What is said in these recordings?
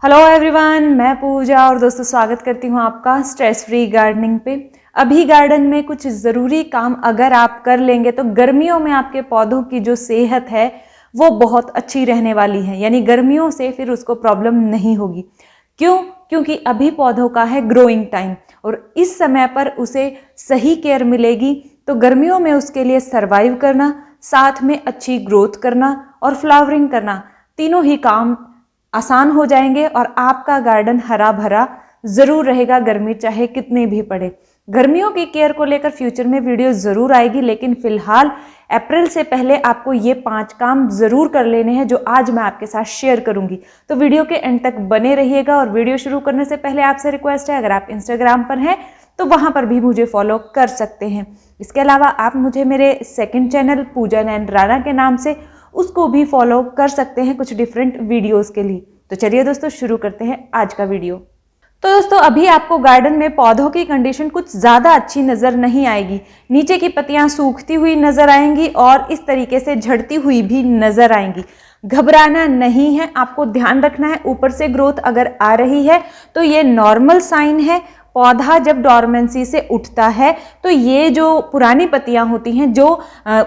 Hello everyone, मैं पूजा और दोस्तों स्वागत करती हूँ आपका स्ट्रेस फ्री गार्डनिंग पे। अभी गार्डन में कुछ ज़रूरी काम अगर आप कर लेंगे तो गर्मियों में आपके पौधों की जो सेहत है वो बहुत अच्छी रहने वाली है। यानी गर्मियों से फिर उसको प्रॉब्लम नहीं होगी। क्यों? क्योंकि अभी पौधों का है ग्रोइंग टाइम और इस समय पर उसे सही केयर मिलेगी तो गर्मियों में उसके लिए सर्वाइव करना, साथ में अच्छी ग्रोथ करना और फ्लावरिंग करना, तीनों ही काम आसान हो जाएंगे और आपका गार्डन हरा भरा जरूर रहेगा, गर्मी चाहे कितनी भी पड़े। गर्मियों की केयर को लेकर फ्यूचर में वीडियो जरूर आएगी, लेकिन फिलहाल अप्रैल से पहले आपको ये 5 काम जरूर कर लेने हैं जो आज मैं आपके साथ शेयर करूंगी। तो वीडियो के एंड तक बने रहिएगा। और वीडियो शुरू करने से पहले आपसे रिक्वेस्ट है, अगर आप इंस्टाग्राम पर हैं तो वहां पर भी मुझे फॉलो कर सकते हैं। इसके अलावा आप मुझे मेरे सेकंड चैनल पूजा नैन राणा के नाम से उसको भी फॉलो कर सकते हैं कुछ डिफरेंट वीडियोस के लिए। तो चलिए दोस्तों शुरू करते हैं आज का वीडियो। तो दोस्तों अभी आपको गार्डन में पौधों की कंडीशन कुछ ज़्यादा अच्छी नज़र नहीं आएगी। नीचे की पत्तियां सूखती हुई नज़र आएंगी और इस तरीके से झड़ती हुई भी नज़र आएंगी। घबराना नहीं है, आपको ध्यान रखना है। ऊपर से ग्रोथ अगर आ रही है तो ये नॉर्मल साइन है। पौधा जब डॉर्मेंसी से उठता है तो ये जो पुरानी पत्तियां होती हैं जो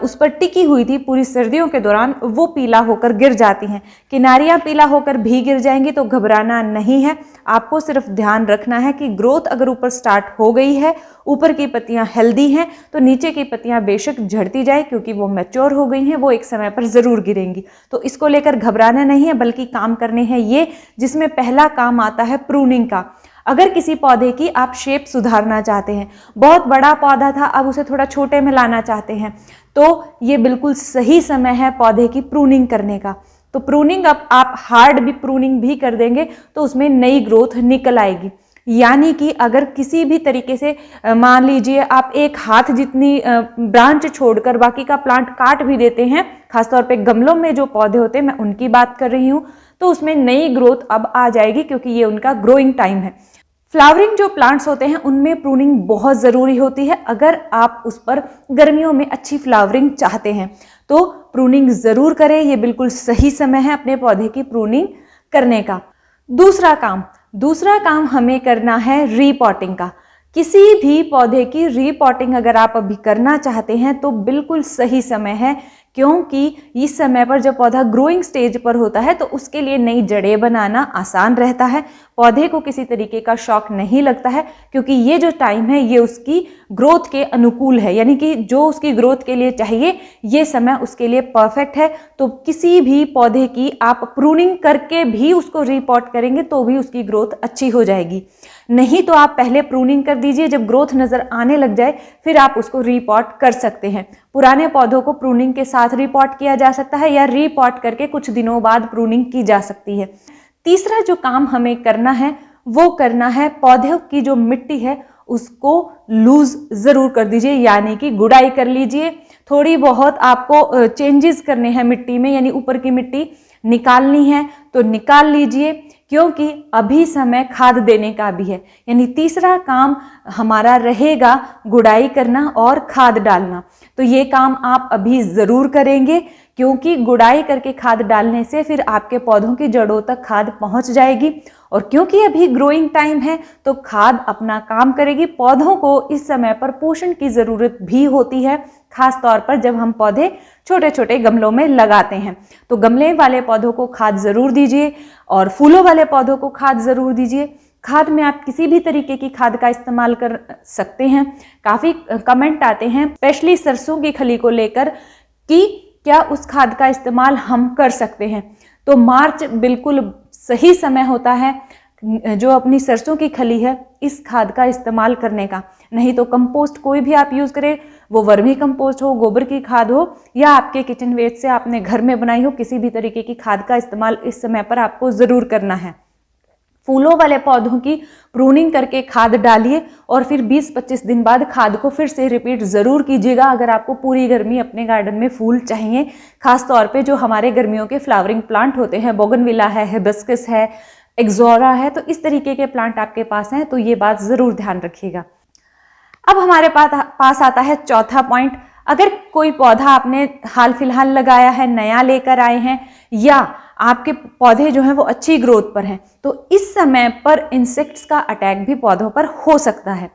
उस पर टिकी हुई थी पूरी सर्दियों के दौरान, वो पीला होकर गिर जाती हैं। किनारियां पीला होकर भी गिर जाएंगी, तो घबराना नहीं है। आपको सिर्फ ध्यान रखना है कि ग्रोथ अगर ऊपर स्टार्ट हो गई है, ऊपर की पत्तियां हेल्दी हैं, तो नीचे की पत्तियां बेशक झड़ती जाए क्योंकि वो मैच्योर हो गई हैं, वो एक समय पर जरूर गिरेंगी। तो इसको लेकर घबराना नहीं है, बल्कि काम करने हैं ये, जिसमें पहला काम आता है प्रूनिंग का। अगर किसी पौधे की आप शेप सुधारना चाहते हैं, बहुत बड़ा पौधा था अब उसे थोड़ा छोटे में लाना चाहते हैं, तो ये बिल्कुल सही समय है पौधे की प्रूनिंग करने का। तो प्रूनिंग अब आप हार्ड भी प्रूनिंग भी कर देंगे तो उसमें नई ग्रोथ निकल आएगी। यानी कि अगर किसी भी तरीके से मान लीजिए आप एक हाथ जितनी ब्रांच छोड़कर बाकी का प्लांट काट भी देते हैं, खासतौर पे गमलों में जो पौधे होते हैं, मैं उनकी बात कर रही हूँ, तो उसमें नई ग्रोथ अब आ जाएगी क्योंकि ये उनका ग्रोइंग टाइम है। फ्लावरिंग जो प्लांट्स होते हैं उनमें प्रूनिंग बहुत ज़रूरी होती है। अगर आप उस पर गर्मियों में अच्छी फ्लावरिंग चाहते हैं तो प्रूनिंग ज़रूर करें। ये बिल्कुल सही समय है अपने पौधे की प्रूनिंग करने का। दूसरा काम हमें करना है रीपॉटिंग का। किसी भी पौधे की रीपॉटिंग अगर आप अभी करना चाहते हैं तो बिल्कुल सही समय है, क्योंकि इस समय पर जब पौधा ग्रोइंग स्टेज पर होता है तो उसके लिए नई जड़ें बनाना आसान रहता है। पौधे को किसी तरीके का शॉक नहीं लगता है क्योंकि ये जो टाइम है ये उसकी ग्रोथ के अनुकूल है, यानी कि जो उसकी ग्रोथ के लिए चाहिए ये समय उसके लिए परफेक्ट है। तो किसी भी पौधे की आप प्रूनिंग करके भी उसको रीपॉट करेंगे तो भी उसकी ग्रोथ अच्छी हो जाएगी। नहीं तो आप पहले प्रूनिंग कर दीजिए, जब ग्रोथ नजर आने लग जाए फिर आप उसको रीपॉट कर सकते हैं। पुराने पौधों को प्रूनिंग के साथ रीपॉट किया जा सकता है या रीपॉट करके कुछ दिनों बाद प्रूनिंग की जा सकती है। तीसरा जो काम हमें करना है वो करना है पौधों की जो मिट्टी है उसको लूज जरूर कर दीजिए, यानी कि गुड़ाई कर लीजिए। थोड़ी बहुत आपको चेंजेस करने हैं मिट्टी में, यानी ऊपर की मिट्टी निकालनी है तो निकाल लीजिए, क्योंकि अभी समय खाद देने का भी है। यानी तीसरा काम हमारा रहेगा गुड़ाई करना और खाद डालना। तो ये काम आप अभी जरूर करेंगे, क्योंकि गुड़ाई करके खाद डालने से फिर आपके पौधों की जड़ों तक खाद पहुंच जाएगी। और क्योंकि अभी ग्रोइंग टाइम है तो खाद अपना काम करेगी। पौधों को इस समय पर पोषण की जरूरत भी होती है, खास तौर पर जब हम पौधे छोटे छोटे गमलों में लगाते हैं। तो गमले वाले पौधों को खाद जरूर दीजिए और फूलों वाले पौधों को खाद जरूर दीजिए। खाद में आप किसी भी तरीके की खाद का इस्तेमाल कर सकते हैं। काफी कमेंट आते हैं स्पेशली सरसों की खली को लेकर कि क्या उस खाद का इस्तेमाल हम कर सकते हैं। तो मार्च बिल्कुल सही समय होता है जो अपनी सरसों की खली है इस खाद का इस्तेमाल करने का। नहीं तो कंपोस्ट कोई भी आप यूज करें, वो वर्मी कंपोस्ट हो, गोबर की खाद हो या आपके किचन वेस्ट से आपने घर में बनाई हो, किसी भी तरीके की खाद का इस्तेमाल इस समय पर आपको जरूर करना है। फूलों वाले पौधों की प्रूनिंग करके खाद डालिए और फिर 20-25 दिन बाद खाद को फिर से रिपीट जरूर कीजिएगा अगर आपको पूरी गर्मी अपने गार्डन में फूल चाहिए। खास तौर पे जो हमारे गर्मियों के फ्लावरिंग प्लांट होते हैं, बोगनविला है, हिबिस्कस है, एक्सोरा है, तो इस तरीके के प्लांट आपके पास हैं तो ये बात जरूर ध्यान रखिएगा। अब हमारे पास आता है चौथा पॉइंट। अगर कोई पौधा आपने हाल फिलहाल लगाया है, नया लेकर आए हैं, या आपके पौधे जो हैं वो अच्छी ग्रोथ पर हैं। तो इस समय पर इंसेक्ट्स का अटैक भी पौधों पर हो सकता है,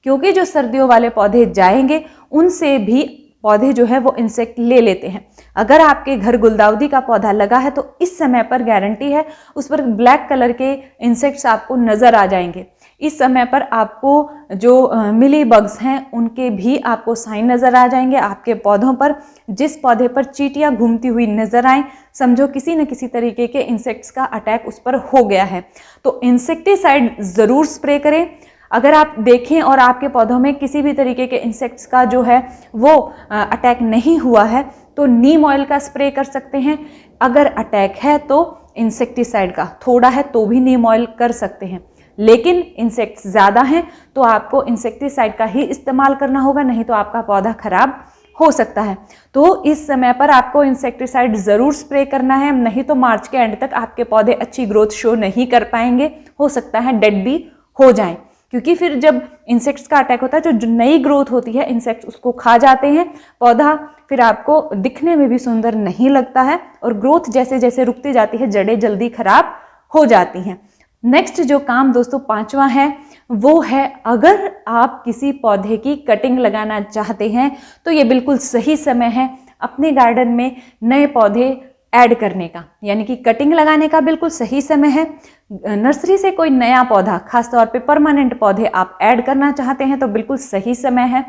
क्योंकि जो सर्दियों वाले पौधे जाएंगे उनसे भी पौधे जो है वो इंसेक्ट ले लेते हैं। अगर आपके घर गुलदाउदी का पौधा लगा है तो इस समय पर गारंटी है उस पर ब्लैक कलर के इंसेक्ट्स आपको नजर आ जाएंगे। इस समय पर आपको जो मिली बग्स हैं उनके भी आपको साइन नजर आ जाएंगे आपके पौधों पर। जिस पौधे पर चींटियां घूमती हुई नजर आए, समझो किसी न किसी तरीके के इंसेक्ट्स का अटैक उस पर हो गया है। तो इंसेक्टिसाइड जरूर स्प्रे करें। अगर आप देखें और आपके पौधों में किसी भी तरीके के इंसेक्ट्स का जो है वो अटैक नहीं हुआ है तो नीम ऑयल का स्प्रे कर सकते हैं। अगर अटैक है तो इंसेक्टिसाइड का, थोड़ा है तो भी नीम ऑयल कर सकते हैं। लेकिन इंसेक्ट्स ज़्यादा हैं तो आपको इंसेक्टिसाइड का ही इस्तेमाल करना होगा, नहीं तो आपका पौधा खराब हो सकता है। तो इस समय पर आपको इंसेक्टिसाइड ज़रूर स्प्रे करना है, नहीं तो मार्च के एंड तक आपके पौधे अच्छी ग्रोथ शो नहीं कर पाएंगे, हो सकता है डेड भी हो जाएं। क्योंकि फिर जब इंसेक्ट्स का अटैक होता है, जो नई ग्रोथ होती है इंसेक्ट्स उसको खा जाते हैं, पौधा फिर आपको दिखने में भी सुंदर नहीं लगता है और ग्रोथ जैसे जैसे रुकती जाती है जड़ें जल्दी खराब हो जाती हैं। नेक्स्ट जो काम दोस्तों 5वां है वो है, अगर आप किसी पौधे की कटिंग लगाना चाहते हैं तो ये बिल्कुल सही समय है अपने गार्डन में नए पौधे ऐड करने का, यानी कि कटिंग लगाने का बिल्कुल सही समय है। नर्सरी से कोई नया पौधा, खासतौर पे परमानेंट पौधे आप ऐड करना चाहते हैं तो बिल्कुल सही समय है,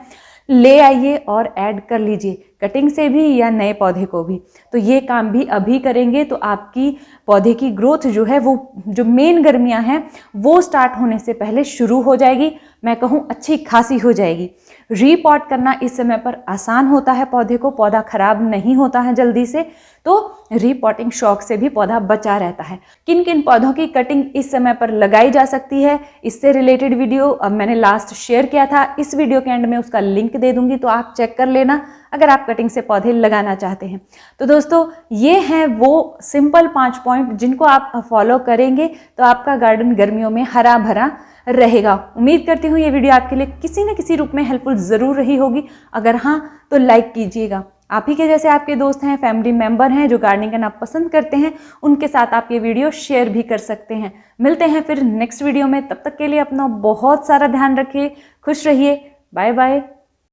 ले आइए और ऐड कर लीजिए, कटिंग से भी या नए पौधे को भी। तो ये काम भी अभी करेंगे तो आपकी पौधे की ग्रोथ जो है वो, जो मेन गर्मियां हैं वो स्टार्ट होने से पहले शुरू हो जाएगी, मैं कहूँ अच्छी खासी हो जाएगी। रीपॉट करना इस समय पर आसान होता है पौधे को, पौधा खराब नहीं होता है जल्दी से, तो रीपॉटिंग शॉक से भी पौधा बचा रहता है। किन किन पौधों की कटिंग इस समय पर लगाई जा सकती है, इससे रिलेटेड वीडियो अब मैंने लास्ट शेयर किया था, इस वीडियो के एंड में उसका लिंक दे दूंगी, तो आप चेक कर लेना अगर आप कटिंग से पौधे लगाना चाहते हैं। तो दोस्तों ये हैं वो सिंपल 5 पॉइंट जिनको आप फॉलो करेंगे तो आपका गार्डन गर्मियों में हरा भरा रहेगा। उम्मीद करती हूँ ये वीडियो आपके लिए किसी न किसी रूप में हेल्पफुल जरूर रही होगी। अगर हाँ तो लाइक कीजिएगा। आप ही के जैसे आपके दोस्त हैं, फैमिली मेंबर हैं जो गार्डनिंग करना पसंद करते हैं, उनके साथ आप ये वीडियो शेयर भी कर सकते हैं। मिलते हैं फिर नेक्स्ट वीडियो में, तब तक के लिए अपना बहुत सारा ध्यान रखिए, खुश रहिए, बाय बाय।